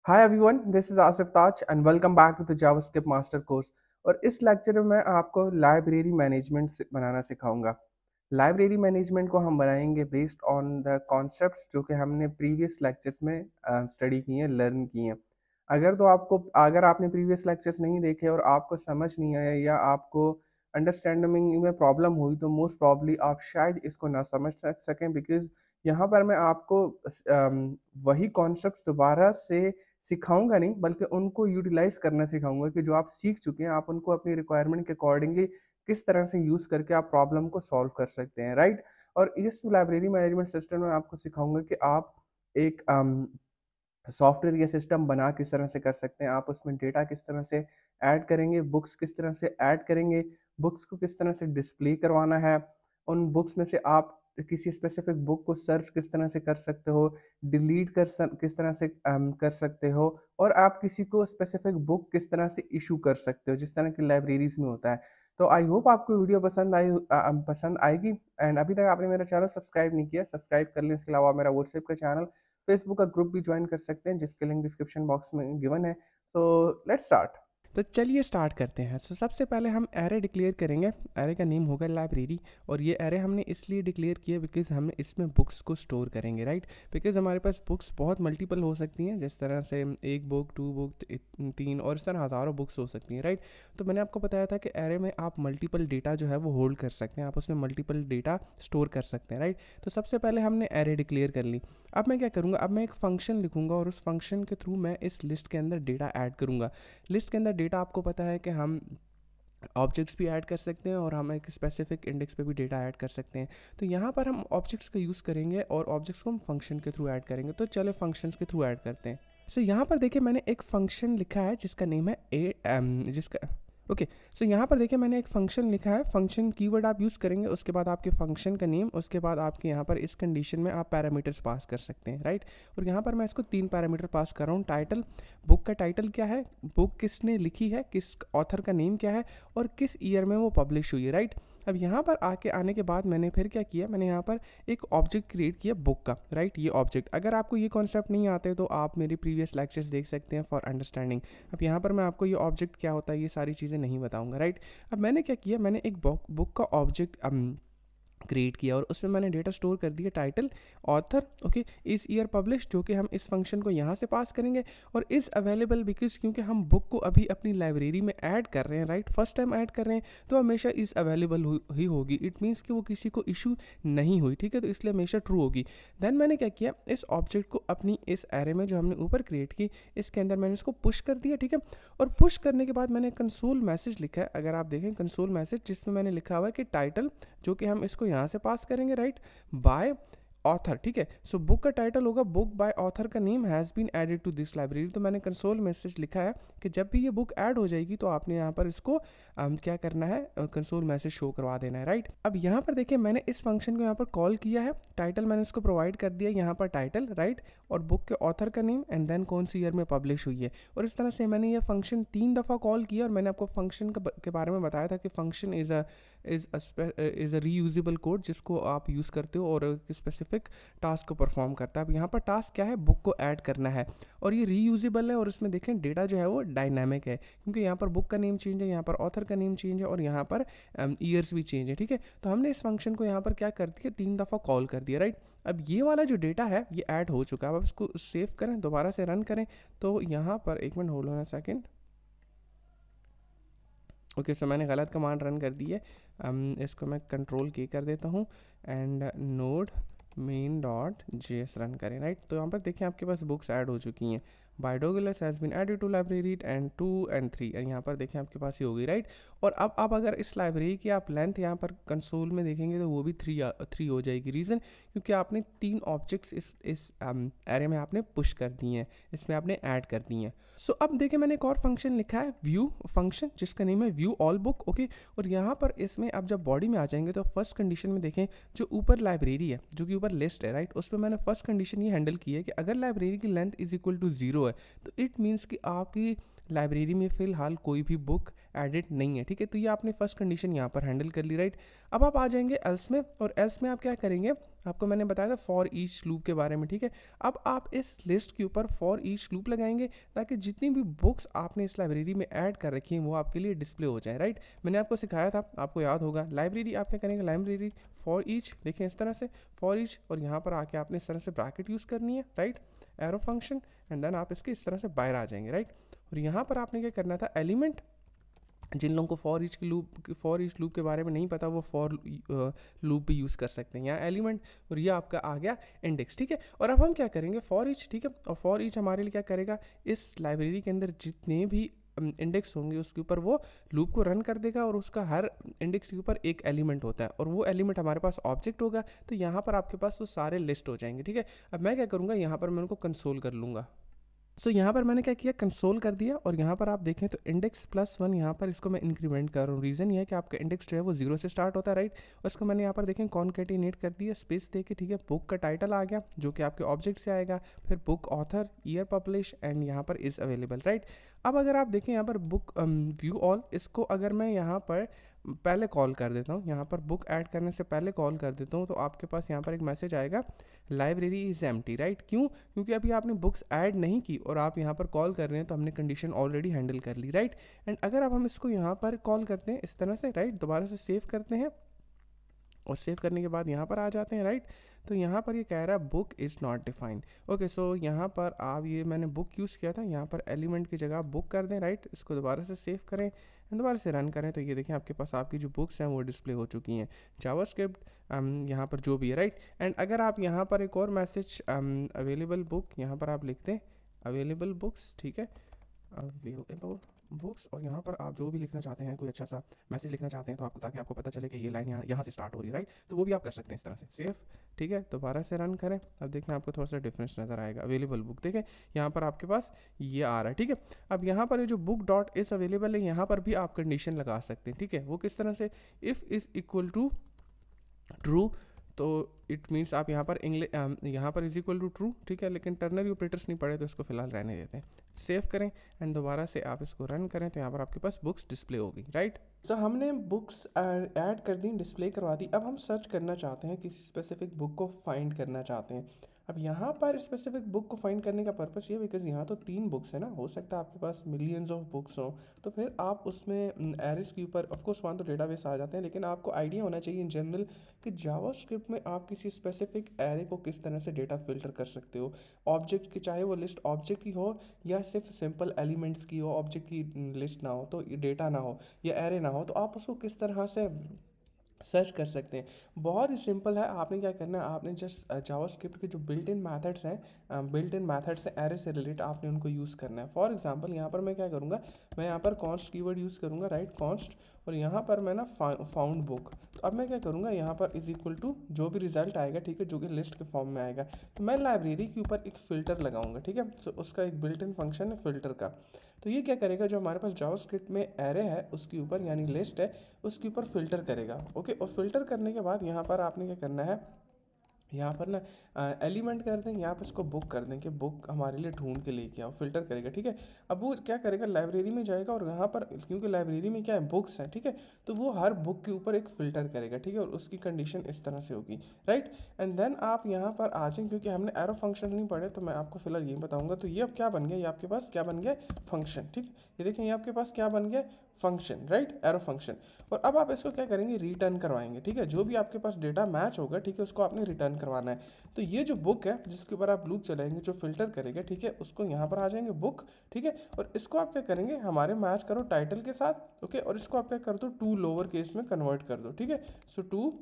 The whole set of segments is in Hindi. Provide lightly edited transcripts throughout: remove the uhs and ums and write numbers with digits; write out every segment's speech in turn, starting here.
Hi everyone, this is Asif Taj and welcome back to the JavaScript Master Course। और इस लेक्चर में मैं आपको लाइब्रेरी मैनेजमेंट बनाना सिखाऊंगा। लाइब्रेरी मैनेजमेंट को हम बनाएंगे बेस्ड ऑन द कॉन्सेप्ट्स जो कि हमने प्रीवियस लेक्चर्स में स्टडी किए हैं, लर्न किए हैं। अगर आपने प्रीवियस लेक्चर्स नहीं देखे और आपको समझ नहीं आया या आपको अंडरस्टैंडिंग में प्रॉब्लम हुई तो मोस्ट प्रॉब्ली आप शायद इसको ना समझ सकें, बिकॉज यहाँ पर मैं आपको वही कॉन्सेप्ट्स दोबारा से सिखाऊंगा नहीं, बल्कि उनको यूटिलाइज करना सिखाऊंगा कि जो आप सीख चुके हैं आप उनको अपनी रिक्वायरमेंट के अकॉर्डिंगली किस तरह से यूज करके आप प्रॉब्लम को सॉल्व कर सकते हैं, राइट। और इस लाइब्रेरी मैनेजमेंट सिस्टम में आपको सिखाऊंगा कि आप एक सॉफ्टवेयर या सिस्टम बना किस तरह से कर सकते हैं, आप उसमें डेटा किस तरह से ऐड करेंगे, बुक्स किस तरह से ऐड करेंगे, बुक्स को किस तरह से डिस्प्ले करवाना है, उन बुक्स में से आप किसी स्पेसिफिक बुक को सर्च किस तरह से कर सकते हो, डिलीट किस तरह से कर सकते हो, और आप किसी को स्पेसिफिक बुक किस तरह से इशू कर सकते हो जिस तरह की लाइब्रेरीज में होता है। तो आई होप आपको वीडियो पसंद आएगी। एंड अभी तक आपने मेरा चैनल सब्सक्राइब नहीं किया, सब्सक्राइब कर लें। इसके अलावा मेरा व्हाट्सएप का चैनल, फेसबुक का ग्रुप भी ज्वाइन कर सकते हैं जिसके लिंक डिस्क्रिप्शन बॉक्स में गिवन है। So let's start. तो चलिए स्टार्ट करते हैं। सो सबसे पहले हम एरे डिक्लेयर करेंगे। एरे का नेम होगा लाइब्रेरी, और ये एरे हमने इसलिए डिक्लेयर किया बिकॉज हम इसमें बुक्स को स्टोर करेंगे, राइट। बिकॉज हमारे पास बुक्स बहुत मल्टीपल हो सकती हैं, जिस तरह से एक बुक, टू बुक, तीन, और इस तरह हज़ारों बुक्स हो सकती हैं, राइट। तो मैंने आपको बताया था कि एरे में आप मल्टीपल डेटा जो है वो होल्ड कर सकते हैं, आप उसमें मल्टीपल डेटा स्टोर कर सकते हैं, राइट। तो सबसे पहले हमने एरे डिक्लेयर कर ली। अब मैं क्या करूँगा, अब मैं एक फंक्शन लिखूँगा और उस फंक्शन के थ्रू मैं इस लिस्ट के अंदर डेटा ऐड करूँगा। लिस्ट के अंदर डेटा आपको पता है कि हम ऑब्जेक्ट्स भी ऐड कर सकते हैं और हम एक स्पेसिफिक इंडेक्स पे भी डेटा ऐड कर सकते हैं। तो यहाँ पर हम ऑब्जेक्ट्स का यूज़ करेंगे और ऑब्जेक्ट्स को हम फंक्शन के थ्रू ऐड करेंगे। तो चले फंक्शंस के थ्रू ऐड करते हैं। सो यहाँ पर देखिए मैंने एक फंक्शन लिखा है जिसका नेम है जिसका ओके। सो यहाँ पर देखिए मैंने एक फंक्शन लिखा है। फंक्शन कीवर्ड आप यूज़ करेंगे, उसके बाद आपके फंक्शन का नेम, उसके बाद आपके यहाँ पर इस कंडीशन में आप पैरामीटर्स पास कर सकते हैं, राइट। और यहाँ पर मैं इसको 3 पैरामीटर पास कर रहा हूँ। टाइटल, बुक का टाइटल क्या है, बुक किसने लिखी है, किस ऑथर का नेम क्या है, और किस ईयर में वो पब्लिश हुई है, राइट। अब यहाँ पर आने के बाद मैंने फिर क्या किया, मैंने यहाँ पर एक ऑब्जेक्ट क्रिएट किया बुक का, राइट। ये ऑब्जेक्ट, अगर आपको ये कॉन्सेप्ट नहीं आते तो आप मेरे प्रीवियस लेक्चर्स देख सकते हैं फॉर अंडरस्टैंडिंग। अब यहाँ पर मैं आपको ये ऑब्जेक्ट क्या होता है ये सारी चीज़ें नहीं बताऊँगा, राइट। अब मैंने क्या किया, मैंने एक बुक का ऑब्जेक्ट क्रिएट किया और उसमें मैंने डेटा स्टोर कर दिया, टाइटल, ऑथर, ओके, इस ईयर पब्लिश, जो कि हम इस फंक्शन को यहाँ से पास करेंगे। और इस अवेलेबल, बिकॉज क्योंकि हम बुक को अभी अपनी लाइब्रेरी में ऐड कर रहे हैं, राइट, फर्स्ट टाइम ऐड कर रहे हैं, तो हमेशा इस अवेलेबल ही होगी। इट मीन्स कि वो किसी को इशू नहीं हुई, ठीक है, तो इसलिए हमेशा ट्रू होगी। देन मैंने क्या किया, इस ऑब्जेक्ट को अपनी इस एरे में जो हमने ऊपर क्रिएट की, इसके अंदर मैंने इसको पुश कर दिया, ठीक है। और पुश करने के बाद मैंने कंसोल मैसेज लिखा है, अगर आप देखें कंसोल मैसेज, जिसमें मैंने लिखा हुआ है कि टाइटल, जो कि हम इसको यहाँ से पास करेंगे, राइट, बाय ऑथर, ठीक है। सो बुक का टाइटल होगा बुक बाय ऑथर का name has been added to this library. तो मैंने कंसोल मैसेज लिखा है कि जब भी ये बुक ऐड हो जाएगी तो आपने यहाँ पर इसको क्या करना है, कंसोल मैसेज शो करवा देना है, राइट। अब यहाँ पर देखिए मैंने इस फंक्शन को यहाँ पर कॉल किया है। टाइटल मैंने इसको प्रोवाइड कर दिया, यहाँ पर टाइटल, राइट, और बुक के ऑथर का नेम, एंड देन कौन सी ईयर में पब्लिश हुई है। और इस तरह से मैंने ये फंक्शन 3 दफ़ा कॉल किया। और मैंने आपको फंक्शन के बारे में बताया था कि function is a reusable code जिसको आप यूज़ करते हो और स्पेसिफिक टास्क को परफॉर्म करता है। अब यहाँ पर टास्क क्या है, बुक को ऐड करना है, और ये रीयूजेबल है, और इसमें देखें डेटा जो है वो डायनामिक है, क्योंकि यहाँ पर बुक का नेम चेंज है, यहाँ पर ऑथर का नेम चेंज है, और यहाँ पर ईयर्स भी चेंज है, ठीक है। तो हमने इस फंक्शन को यहाँ पर क्या कर दिया, 3 दफ़ा कॉल कर दिया, राइट। अब ये वाला जो डेटा है ये ऐड हो चुका है। अब इसको सेव करें, दोबारा से रन करें, तो यहाँ पर एक मिनट होल्ड होना सेकेंड। ओके, सो मैंने गलत कमांड रन कर दी है। इसको मैं कंट्रोल के कर देता हूँ and node main dot JS run करें, राइट। तो यहाँ पर देखिए आपके पास बुक्स ऐड हो चुकी हैं। बायोडोगलस has been added to library and 2 and 3, और यहाँ पर देखिए आपके पास ही होगी, राइट। और अब आप अगर इस लाइब्रेरी की आप लेंथ यहाँ पर कंसोल में देखेंगे तो वो भी 3 हो जाएगी। रीज़न, क्योंकि आपने 3 ऑब्जेक्ट्स इस एरे में आपने पुश कर दिए हैं, इसमें आपने ऐड कर दिए हैं। सो अब देखिए मैंने एक और फंक्शन लिखा है, व्यू फंक्शन, जिसका नेम है व्यू ऑल बुक, ओके। और यहाँ पर इसमें आप जब बॉडी में आ जाएंगे तो फर्स्ट कंडीशन में देखें, जो ऊपर लाइब्रेरी है, जो कि ऊपर लिस्ट है, राइट, उसमें मैंने फर्स्ट कंडीशन ये हैंडल की है कि अगर लाइब्रेरी की लेंथ इज इक्वल टू 0 है तो इट मीन्स कि आपकी लाइब्रेरी में फ़िलहाल कोई भी बुक एडिट नहीं है, ठीक है। तो ये आपने फर्स्ट कंडीशन यहाँ पर हैंडल कर ली, राइट। अब आप आ जाएंगे एल्स में, और एल्स में आप क्या करेंगे, आपको मैंने बताया था फॉर ईच लूप के बारे में, ठीक है। अब आप इस लिस्ट के ऊपर फॉर ईच लूप लगाएंगे ताकि जितनी भी बुक्स आपने इस लाइब्रेरी में ऐड कर रखी हैं वो आपके लिए डिस्प्ले हो जाए, राइट। मैंने आपको सिखाया था, आपको याद होगा, लाइब्रेरी आप क्या करेंगे, लाइब्रेरी फॉर ईच, देखें इस तरह से फॉर ईच, और यहाँ पर आके आपने इस तरह से ब्रैकेट यूज़ करनी है, right, arrow function, and then आप इसके इस तरह से बाहर आ जाएंगे, राइट। और यहाँ पर आपने क्या करना था, एलिमेंट, जिन लोगों को फॉर ईच लूप के बारे में नहीं पता वो फॉर लूप भी यूज़ कर सकते हैं, यहाँ एलिमेंट, और ये आपका आ गया इंडेक्स, ठीक है। और अब हम क्या करेंगे, फॉर ईच, ठीक है, और फॉर ईच हमारे लिए क्या करेगा, इस लाइब्रेरी के अंदर जितने भी इंडेक्स होंगे उसके ऊपर वो लूप को रन कर देगा, और उसका हर इंडेक्स के ऊपर एक एलिमेंट होता है, और वो एलिमेंट हमारे पास ऑब्जेक्ट होगा। तो यहाँ पर आपके पास वो सारे लिस्ट हो जाएंगे, ठीक है। अब मैं क्या करूँगा, यहाँ पर मैं उनको कंसोल कर लूँगा। सो यहाँ पर मैंने क्या किया, कंसोल कर दिया, और यहाँ पर आप देखें तो इंडेक्स +1, यहाँ पर इसको मैं इंक्रीमेंट कर रहा हूँ। रीज़न ये है कि आपका इंडेक्स जो है वो 0 से स्टार्ट होता है, राइट। और इसको मैंने यहाँ पर देखें कॉन्केटिनेट कर दिया, स्पेस दे के, ठीक है। बुक का टाइटल आ गया जो कि आपके ऑब्जेक्ट से आएगा, फिर book author, year publish, and यहाँ पर इज़ अवेलेबल, राइट। अब अगर आप देखें यहाँ पर बुक व्यू ऑल, इसको अगर मैं यहाँ पर पहले कॉल कर देता हूँ, यहाँ पर बुक ऐड करने से पहले कॉल कर देता हूँ, तो आपके पास यहाँ पर एक मैसेज आएगा, लाइब्रेरी इज़ एम्प्टी, राइट। क्यों, क्योंकि अभी आपने बुक्स ऐड नहीं की और आप यहाँ पर कॉल कर रहे हैं, तो हमने कंडीशन ऑलरेडी हैंडल कर ली, राइट। एंड अगर अब हम इसको यहाँ पर कॉल करते हैं इस तरह से, राइट, दोबारा से सेव करते हैं, और सेव करने के बाद यहाँ पर आ जाते हैं, राइट। तो यहाँ पर ये कह रहा है book is not defined, okay. So यहाँ पर आप, ये मैंने बुक यूज़ किया था, यहाँ पर एलिमेंट की जगह बुक कर दें, राइट। इसको दोबारा से सेव करें, दोबारा से रन करें, तो ये देखें आपके पास आपकी जो बुक्स हैं वो डिस्प्ले हो चुकी हैं, जावास्क्रिप्ट यहाँ पर जो भी है, राइट। एंड अगर आप यहाँ पर एक और मैसेज अवेलेबल बुक, यहाँ पर आप लिखते हैं अवेलेबल बुक्स, ठीक है, अवेलेबल बुक्स, और यहाँ पर आप जो भी लिखना चाहते हैं, कोई अच्छा सा मैसेज लिखना चाहते हैं, तो आपको, ताकि आपको पता चले कि ये लाइन यहाँ से स्टार्ट हो रही है, राइट। तो वो भी आप कर सकते हैं इस तरह से, सेव, ठीक है। दोबारा से रन करें, अब देखें आपको थोड़ा सा डिफरेंस नज़र आएगा, अवेलेबल बुक, देखें यहाँ पर आपके पास ये आ रहा है, ठीक है। अब यहाँ पर ये जो बुक डॉट इज़ अवेलेबल है, यहाँ पर भी आप कंडीशन लगा सकते हैं, ठीक है। वो किस तरह से, if is equal to true, तो इट मीन्स आप यहाँ पर यहाँ पर इज इक्वल टू ट्रू, ठीक है। लेकिन टर्नरी ऑपरेटर्स नहीं पड़े, तो इसको फिलहाल रहने देते हैं, सेव करें, एंड दोबारा से आप इसको रन करें, तो यहाँ पर आपके पास बुक्स डिस्प्ले होगी, राइट। सो हमने बुक्स ऐड कर दी, डिस्प्ले करवा दी। अब हम सर्च करना चाहते हैं, किसी स्पेसिफिक बुक को फाइंड करना चाहते हैं। अब यहाँ पर स्पेसिफिक बुक को फाइंड करने का पर्पस ये, बिकॉज यहाँ तो 3 बुक्स है ना, हो सकता है आपके पास मिलियंस ऑफ बुक्स हो, तो फिर आप उसमें एरेस के ऊपर, ऑफकोर्स वहाँ तो डेटाबेस आ जाते हैं, लेकिन आपको आइडिया होना चाहिए इन जनरल कि जावास्क्रिप्ट में आप किसी स्पेसिफिक एरे को किस तरह से डेटा फिल्टर कर सकते हो, ऑब्जेक्ट की, चाहे वो लिस्ट ऑब्जेक्ट की हो या सिर्फ सिंपल एलिमेंट्स की हो, ऑब्जेक्ट की लिस्ट ना हो, तो डेटा ना हो या एरे ना हो, तो आप उसको किस तरह से सर्च कर सकते हैं। बहुत ही सिंपल है, आपने क्या करना है, आपने जस्ट जावास्क्रिप्ट के जो बिल्ट इन मैथड्स हैं, बिल्ट इन मैथड्स हैं एरे से रिलेट, आपने उनको यूज़ करना है। फॉर एग्जांपल यहाँ पर मैं क्या करूँगा, मैं यहाँ पर कॉन्स्ट कीवर्ड यूज़ करूँगा, राइट, कॉन्स्ट, और यहाँ पर मैं ना फाउंड बुक, तो अब मैं क्या करूँगा, यहाँ पर इज इक्वल टू जो भी रिजल्ट आएगा, ठीक है, जो कि लिस्ट के फॉर्म में आएगा, तो मैं लाइब्रेरी के ऊपर एक फ़िल्टर लगाऊंगा, ठीक है। तो उसका एक बिल्ट इन फंक्शन है फ़िल्टर का, तो ये क्या करेगा, जो हमारे पास जावास्क्रिप्ट में एरे है उसके ऊपर, यानी लिस्ट है, उसके ऊपर फ़िल्टर करेगा, ओके। और फिल्टर करने के बाद यहाँ पर आपने क्या करना है, यहाँ पर ना एलिमेंट कर दें, यहाँ पर इसको बुक कर दें कि बुक हमारे लिए ढूंढ के लेके आओ, फिल्टर करेगा, ठीक है। अब वो क्या करेगा, लाइब्रेरी में जाएगा, और यहाँ पर क्योंकि लाइब्रेरी में क्या है, बुक्स हैं, ठीक है, तो वो हर बुक के ऊपर एक फ़िल्टर करेगा, ठीक है, और उसकी कंडीशन इस तरह से होगी, राइट। एंड देन आप यहाँ पर आ जाएँ, क्योंकि हमने एरो फंक्शन नहीं पढ़े, तो मैं आपको फिलहाल ये बताऊँगा। तो ये अब क्या बन गया, ये आपके पास क्या बन गया, फंक्शन, ठीक है। ये देखें, ये आपके पास क्या बन गया, फंक्शन, राइट, एरो फंक्शन। और अब आप इसको क्या करेंगे, रिटर्न करवाएंगे, ठीक है। जो भी आपके पास डेटा मैच होगा, ठीक है, उसको आपने रिटर्न करवाना है। तो ये जो बुक है जिसके ऊपर आप लूप चलाएंगे, जो फिल्टर करेगा, ठीक है, उसको यहाँ पर आ जाएंगे बुक, ठीक है। और इसको आप क्या करेंगे, हमारे मैच करो टाइटल के साथ, ओके, और इसको आप क्या कर दो, टू लोअर केस में कन्वर्ट कर दो, ठीक है। So to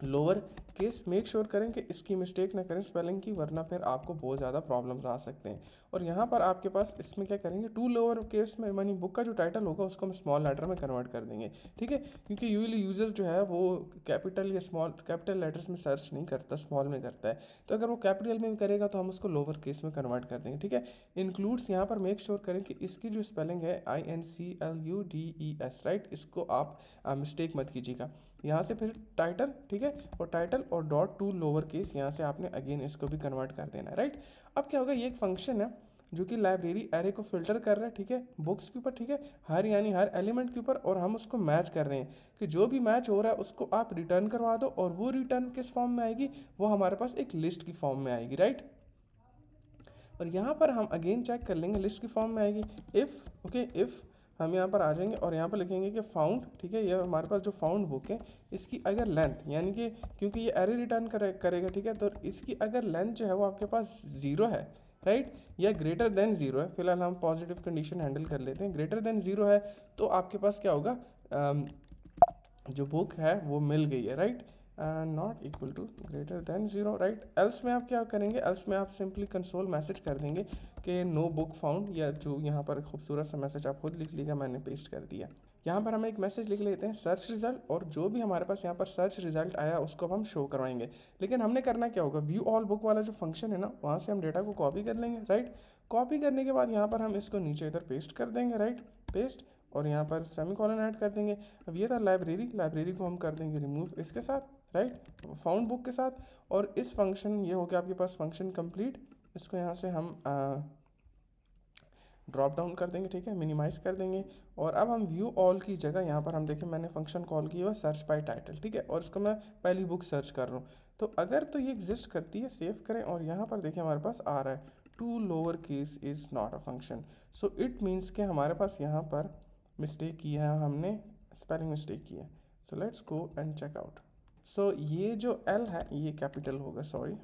lower case, make sure करें कि इसकी मिस्टेक ना करें स्पेलिंग की, वरना फिर आपको बहुत ज़्यादा प्रॉब्लम्स आ सकते हैं। और यहाँ पर आपके पास इसमें क्या करेंगे, टू लोअर केस में, मानी बुक का जो टाइटल होगा उसको हम स्मॉल लेटर में कन्वर्ट कर देंगे, ठीक है। क्योंकि यूजली यूज़र जो है वो कैपिटल या स्मॉल कैपिटल लेटर्स में सर्च नहीं करता, स्मॉल में करता है, तो अगर वो कैपिटल में करेगा तो हम उसको लोअर केस में कन्वर्ट कर देंगे, ठीक है। इंक्लूड्स यहाँ पर मेक श्योर करें कि इसकी जो स्पेलिंग है INCLUDES, राइट, इसको आप मिस्टेक मत कीजिएगा। यहाँ से फिर टाइटल, ठीक है, और टाइटल और डॉट टू लोअर केस, यहाँ से आपने अगेन इसको भी कन्वर्ट कर देना है, राइट। अब क्या होगा, ये एक फंक्शन है, जो कि लाइब्रेरी एरे को फिल्टर कर रहा है, ठीक है, बुक्स के ऊपर, ठीक है, हर यानी हर एलिमेंट के ऊपर, और हम उसको मैच कर रहे हैं कि जो भी मैच हो रहा है उसको आप रिटर्न करवा दो, और वो रिटर्न किस फॉर्म में आएगी, वो हमारे पास एक लिस्ट की फॉर्म में आएगी, राइट। और यहाँ पर हम अगेन चेक कर लेंगे, लिस्ट की फॉर्म में आएगी इफ़, ओके, इफ़ हम यहाँ पर आ जाएंगे और यहाँ पर लिखेंगे कि फाउंड, ठीक है, ये हमारे पास जो फाउंड बुक है इसकी अगर लेंथ, यानी कि क्योंकि ये एरे रिटर्न करेगा, ठीक है, तो इसकी अगर लेंथ जो है वो आपके पास ज़ीरो है, राइट, या ग्रेटर देन ज़ीरो है, फिलहाल हम पॉजिटिव कंडीशन हैंडल कर लेते हैं, ग्रेटर देन ज़ीरो है तो आपके पास क्या होगा, जो बुक है वो मिल गई है, right, not equal to greater than zero, right. Else में आप क्या करेंगे, एल्स में आप सिंपली कंसोल मैसेज कर देंगे कि नो बुक फाउंड, या जो यहाँ पर खूबसूरत सा मैसेज आप खुद लिख लीजिएगा, मैंने पेस्ट कर दिया। यहाँ पर हम एक मैसेज लिख लेते हैं सर्च रिजल्ट, और जो भी हमारे पास यहाँ पर सर्च रिजल्ट आया उसको अब हम शो करवाएंगे। लेकिन हमने करना क्या होगा, व्यू ऑल बुक वाला जो फंक्शन है ना, वहाँ से हम डेटा को कॉपी कर लेंगे, राइट। कॉपी करने के बाद यहाँ पर हम इसको नीचे इधर पेस्ट कर देंगे, राइट, पेस्ट, और यहाँ पर सेमीकोलन ऐड कर देंगे। अब ये था लाइब्रेरी को हम कर देंगे रिमूव इसके साथ, राइट, फाउंड बुक के साथ, और इस फंक्शन ये हो गया आपके पास फंक्शन कंप्लीट। इसको यहाँ से हम ड्रॉप डाउन कर देंगे, ठीक है, मिनिमाइज़ कर देंगे, और अब हम व्यू ऑल की जगह यहाँ पर हम देखें मैंने फंक्शन कॉल किया हुआ सर्च बाय टाइटल, ठीक है, और इसको मैं पहली बुक सर्च कर रहा हूँ, तो अगर तो ये एग्जिस्ट करती है, सेव करें, और यहाँ पर देखें हमारे पास आ रहा है to lower case is not a function, so it means के हमारे पास यहाँ पर मिस्टेक किया है, हमने स्पेलिंग मिस्टेक की है। So let's go and check out. So ये जो एल है ये कैपिटल होगा, सॉरी,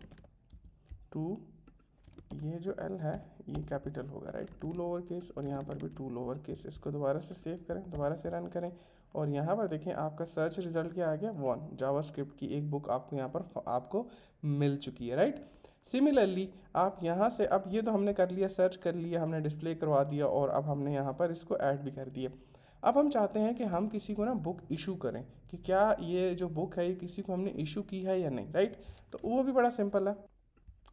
टू, ये जो एल है ये कैपिटल होगा, राइट, टू लोअर केस, और यहाँ पर भी टू लोअर केस। इसको दोबारा से सेव करें, दोबारा से रन करें, और यहाँ पर देखें आपका सर्च रिजल्ट क्या आ गया, वन, जावास्क्रिप्ट की एक बुक आपको यहाँ पर आपको मिल चुकी है, राइट। सिमिलरली आप यहाँ से, अब ये तो हमने कर लिया, सर्च कर लिया, हमने डिस्प्ले करवा दिया, और अब हमने यहाँ पर इसको ऐड भी कर दिया। अब हम चाहते हैं कि हम किसी को ना बुक इशू करें, कि क्या ये जो बुक है ये किसी को हमने इशू की है या नहीं, राइट, तो वो भी बड़ा सिंपल है।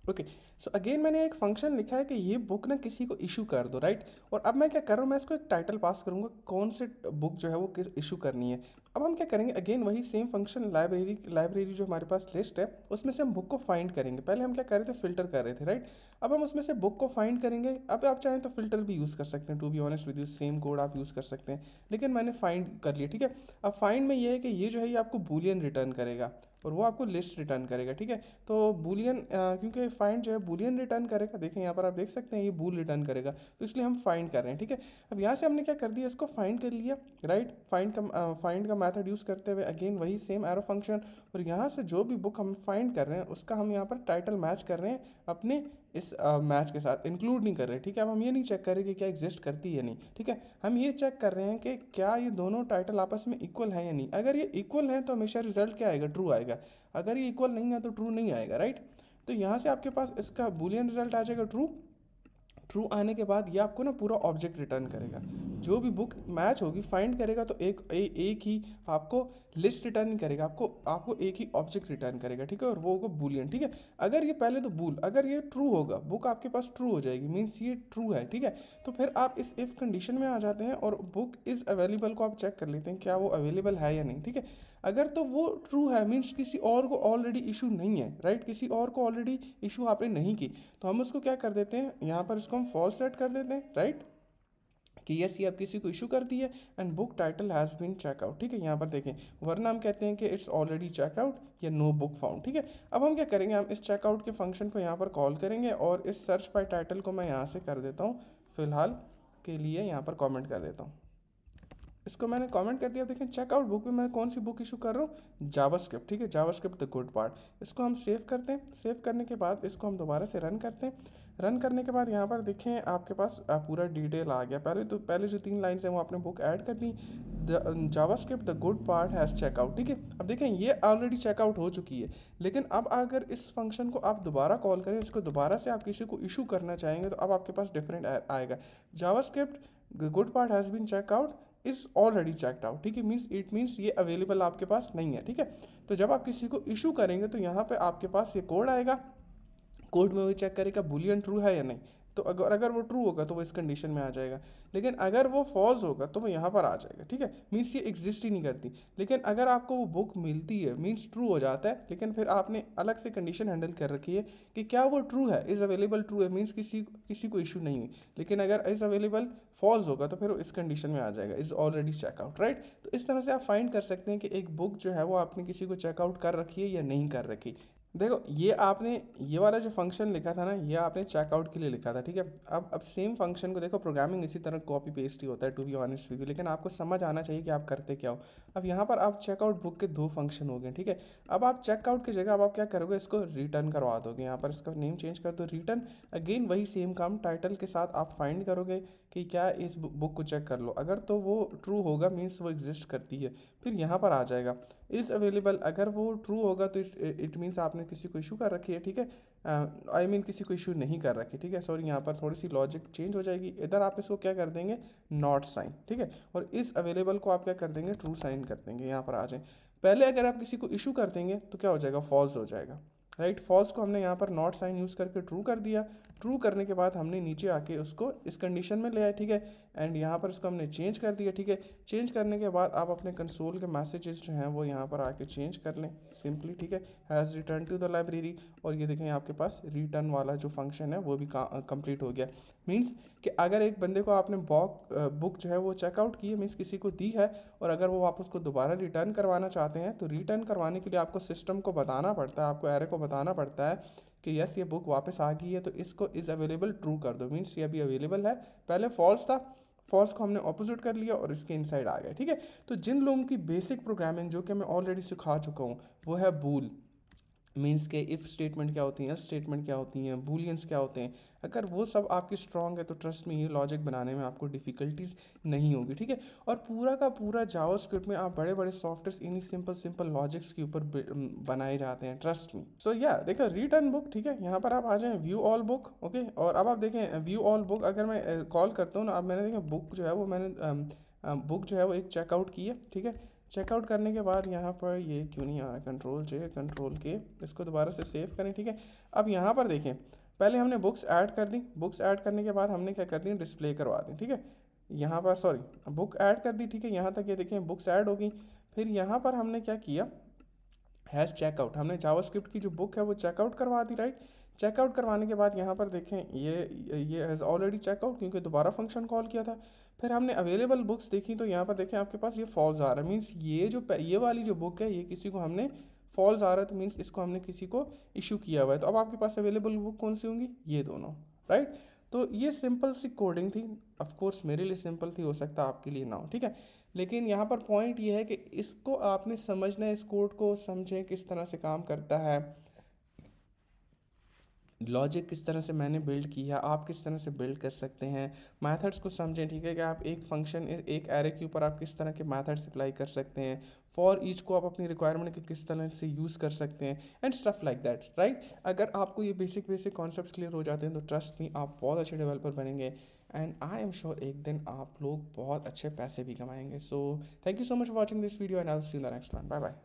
ओके, सो अगेन मैंने एक फंक्शन लिखा है कि ये बुक ना किसी को इशू कर दो, राइट, और अब मैं क्या कर रहा हूँ, मैं इसको एक टाइटल पास करूँगा कौन से बुक जो है वो किस इशू करनी है। अब हम क्या करेंगे, अगेन वही सेम फंक्शन, लाइब्रेरी जो हमारे पास लिस्ट है उसमें से हम बुक को फाइंड करेंगे। पहले हम क्या कर रहे थे, फिल्टर कर रहे थे, राइट, अब हम उसमें से बुक को फाइंड करेंगे। अब आप चाहें तो फिल्टर भी यूज़ कर सकते हैं, to be honest with you same code आप यूज़ कर सकते हैं, लेकिन मैंने फाइंड कर लिया, ठीक है। अब फाइंड में ये है कि ये जो है ये आपको बूलियन रिटर्न करेगा, और वो आपको लिस्ट रिटर्न करेगा, ठीक है। तो बूलियन क्योंकि फाइंड जो है बूलियन रिटर्न करेगा, देखें यहाँ पर आप देख सकते हैं ये बूल रिटर्न करेगा, तो इसलिए हम फाइंड कर रहे हैं, ठीक है। अब यहाँ से हमने क्या कर दिया, इसको फाइंड कर लिया, राइट, फाइंड का मेथड यूज़ करते हुए अगेन वही सेम एरो फंक्शन, और यहाँ से जो भी बुक हम फाइंड कर रहे हैं उसका हम यहाँ पर टाइटल मैच कर रहे हैं अपने इस मैच के साथ, इंक्लूड नहीं कर रहे, ठीक है। अब हम ये नहीं चेक करें कि क्या एग्जिस्ट करती है या नहीं, ठीक है, हम ये चेक कर रहे हैं कि क्या ये दोनों टाइटल आपस में इक्वल है या नहीं। अगर ये इक्वल है तो हमेशा रिजल्ट क्या आएगा, ट्रू आएगा, अगर ये इक्वल नहीं है तो ट्रू नहीं आएगा, राइट। तो यहाँ से आपके पास इसका बूलियन रिजल्ट आ जाएगा ट्रू। ट्रू आने के बाद ये आपको ना पूरा ऑब्जेक्ट रिटर्न करेगा, जो भी बुक मैच होगी फाइंड करेगा तो एक ही आपको लिस्ट रिटर्न नहीं करेगा, आपको एक ही ऑब्जेक्ट रिटर्न करेगा, ठीक है, और वो होगा बूलियन, ठीक है। अगर ये पहले तो बूल, अगर ये ट्रू होगा बुक आपके पास ट्रू हो जाएगी, मीन्स ये ट्रू है, ठीक है। तो फिर आप इस इफ़ कंडीशन में आ जाते हैं और बुक इज़ अवेलेबल को आप चेक कर लेते हैं क्या वो अवेलेबल है या नहीं, ठीक है। अगर तो वो ट्रू है मीन्स किसी और को ऑलरेडी इशू नहीं है, राइट, किसी और को ऑलरेडी इशू आपने नहीं की, तो हम उसको क्या कर देते हैं, यहाँ पर इसको हम फॉल्स सेट कर देते हैं, राइट, कि यस ये अब किसी को इशू करती है and book title has been checkout, ठीक है। यहाँ पर देखें, वरना हम कहते हैं कि इट्स ऑलरेडी चेकआउट या नो बुक फाउंड, ठीक है। अब हम क्या करेंगे, हम इस चेकआउट के फंक्शन को यहाँ पर कॉल करेंगे, और इस सर्च बाय टाइटल को मैं यहाँ से कर देता हूँ, फिलहाल के लिए यहाँ पर कॉमेंट कर देता हूँ। इसको मैंने कमेंट कर दिया, देखें चेकआउट बुक में मैं कौन सी बुक इशू कर रहा हूँ, जावास्क्रिप्ट, ठीक है, जावास्क्रिप्ट द गुड पार्ट। इसको हम सेव करते हैं, सेव करने के बाद इसको हम दोबारा से रन करते हैं। रन करने के बाद यहाँ पर देखें आपके पास पूरा डिटेल आ गया। पहले जो 3 लाइन्स हैं वो आपने बुक ऐड कर दी, the JavaScript the good part has checkout, ठीक है। अब देखें ये ऑलरेडी चेकआउट हो चुकी है, लेकिन अब अगर इस फंक्शन को आप दोबारा कॉल करें, इसको दोबारा से आप किसी को इशू करना चाहेंगे, तो अब आपके पास डिफरेंट आएगा, JavaScript the good part has been checkout is already checked out, ठीक है, इट मीन्स ये अवेलेबल आपके पास नहीं है, ठीक है। तो जब आप किसी को इशू करेंगे तो यहाँ पे आपके पास ये कोड आएगा, कोड में वो चेक करेगा बूलियन ट्रू है या नहीं, तो तो अगर अगर वो ट्रू होगा तो वो इस कंडीशन में आ जाएगा, लेकिन अगर वो फॉल्स होगा तो वो यहाँ पर आ जाएगा, ठीक है। मीन्स ये एग्जिस्ट ही नहीं करती। लेकिन अगर आपको वो बुक मिलती है मीन्स ट्रू हो जाता है, लेकिन फिर आपने अलग से कंडीशन हैंडल कर रखी है कि क्या वो ट्रू है, इज़ अवेलेबल ट्रू है, मीन्स किसी को इशू नहीं हुई। लेकिन अगर इज़ अवेलेबल फॉल्स होगा तो फिर वो इस कंडीशन में आ जाएगा, इज़ ऑलरेडी चेकआउट, राइट। तो इस तरह से आप फाइंड कर सकते हैं कि एक बुक जो है वो आपने किसी को चेकआउट कर रखी है या नहीं कर रखी। देखो ये आपने ये वाला जो फंक्शन लिखा था ना, ये आपने चेकआउट के लिए लिखा था, ठीक है। अब सेम फंक्शन को देखो, प्रोग्रामिंग इसी तरह कॉपी पेस्ट ही होता है to be honest with you, लेकिन आपको समझ आना चाहिए कि आप करते क्या हो। अब यहाँ पर आप चेकआउट बुक के दो फंक्शन हो गए, ठीक है। अब आप चेकआउट की जगह अब आप क्या करोगे, इसको रिटर्न करवा दोगे। यहाँ पर इसका नेम चेंज कर दो रिटर्न। अगेन वही सेम काम, टाइटल के साथ आप फाइंड करोगे कि क्या इस बुक को चेक कर लो, अगर तो वो ट्रू होगा मीन्स वो एग्जिस्ट करती है, फिर यहाँ पर आ जाएगा इज़ अवेलेबल। अगर वो ट्रू होगा तो इट मीन्स आपने किसी को इशू कर रखी है, ठीक है। आई मीन किसी को इशू नहीं कर रखी, ठीक है। सॉरी, यहाँ पर थोड़ी सी लॉजिक चेंज हो जाएगी। इधर आप इसको क्या कर देंगे, नॉट साइन, ठीक है। और इस अवेलेबल को आप क्या कर देंगे, ट्रू साइन कर देंगे। यहाँ पर आ जाए, पहले अगर आप किसी को इशू कर देंगे तो क्या हो जाएगा, फॉल्स हो जाएगा, राइट। फॉल्स को हमने यहाँ पर नॉट साइन यूज़ करके ट्रू कर दिया। ट्रू करने के बाद हमने नीचे आके उसको इस कंडीशन में ले आए, ठीक है। एंड यहाँ पर उसको हमने चेंज कर दिया, ठीक है। चेंज करने के बाद आप अपने कंसोल के मैसेजेस जो हैं वो यहाँ पर आके चेंज कर लें सिंपली, ठीक है। Has return to the library, और ये देखें आपके पास रिटर्न वाला जो फंक्शन है वो भी कंप्लीट हो गया। मीन्स कि अगर एक बंदे को आपने बुक जो है वो चेकआउट की है, मीन्स किसी को दी है, और अगर वो आप उसको दोबारा रिटर्न करवाना चाहते हैं तो रिटर्न करवाने के लिए आपको सिस्टम को बताना पड़ता है, आपको एरे को बताना पड़ता है कि यस ये बुक वापस आ गई है, तो इसको इज़ अवेलेबल ट्रू कर दो। मीन्स ये अभी अवेलेबल है, पहले फॉल्स था, फॉल्स को हमने ऑपोजिट कर लिया और इसके इनसाइड आ गया, ठीक है। तो जिन लोगों की बेसिक प्रोग्रामिंग जो कि मैं ऑलरेडी सिखा चुका हूँ वो है बूल, मीन्स के इफ़ स्टेटमेंट क्या होती हैं, स्टेटमेंट क्या होती हैं, बूलियंस क्या होते हैं, अगर वो सब आपकी स्ट्रॉन्ग है तो ट्रस्ट में ये लॉजिक बनाने में आपको डिफ़िकल्टीज नहीं होगी, ठीक है। और पूरा का पूरा जावास्क्रिप्ट में आप बड़े बड़े सॉफ्टवेयर इन्हीं सिंपल सिंपल लॉजिक्स के ऊपर बनाए जाते हैं, ट्रस्ट में। सो या देखो रिटर्न बुक, ठीक है। यहाँ पर आप आ जाएं व्यू ऑल बुक, ओके। और अब आप देखें व्यू ऑल बुक अगर मैं कॉल करता हूँ ना, अब मैंने देखें बुक जो है वो मैंने बुक जो है वो एक चेकआउट की है, ठीक है। चेकआउट करने के बाद यहाँ पर ये क्यों नहीं आ रहा, कंट्रोल जे कंट्रोल के, इसको दोबारा से सेव करें, ठीक है। अब यहाँ पर देखें, पहले हमने बुक्स ऐड कर दी, बुक्स ऐड करने के बाद हमने क्या कर दी, डिस्प्ले करवा दी, ठीक है। यहाँ पर सॉरी बुक ऐड कर दी, ठीक है। यहाँ तक ये देखें बुक्स ऐड हो गई। फिर यहाँ पर हमने क्या किया, हैज़ चेकआउट, हमने जावास्क्रिप्ट की जो बुक है वो चेकआउट करवा दी, राइट। चेकआउट करवाने के बाद यहाँ पर देखें ये हैज़ ऑलरेडी चेकआउट, क्योंकि दोबारा फंक्शन कॉल किया था। फिर हमने अवेलेबल बुक्स देखी तो यहाँ पर देखें आपके पास ये फॉल्स आ रहा है, मीन्स ये वाली जो बुक है ये किसी को हमने फॉल्स आ रहा है, तो मीन्स इसको हमने किसी को इशू किया हुआ है। तो अब आपके पास अवेलेबल बुक कौन सी होंगी, ये दोनों, राइट। तो ये सिंपल सी कोडिंग थी, ऑफ कोर्स मेरे लिए सिंपल थी, हो सकता है आपके लिए ना हो, ठीक है। लेकिन यहाँ पर पॉइंट ये है कि इसको आपने समझना है, इस कोड को समझें किस तरह से काम करता है, लॉजिक किस तरह से मैंने बिल्ड किया, आप किस तरह से बिल्ड कर सकते हैं, मेथड्स को समझें, ठीक है। कि आप एक फंक्शन एक एरे के ऊपर आप किस तरह के मेथड्स अप्लाई कर सकते हैं, फॉर ईच को आप अपनी रिक्वायरमेंट के किस तरह से यूज़ कर सकते हैं, and stuff like that, right. अगर आपको ये बेसिक बेसिक कॉन्सेप्ट्स क्लियर हो जाते हैं तो ट्रस्ट मी आप बहुत अच्छे डेवलपर बनेंगे, एंड आई एम श्योर एक दिन आप लोग बहुत अच्छे पैसे भी कमाएंगे। So thank you so much for watching this video and I will see you in the next one, bye bye.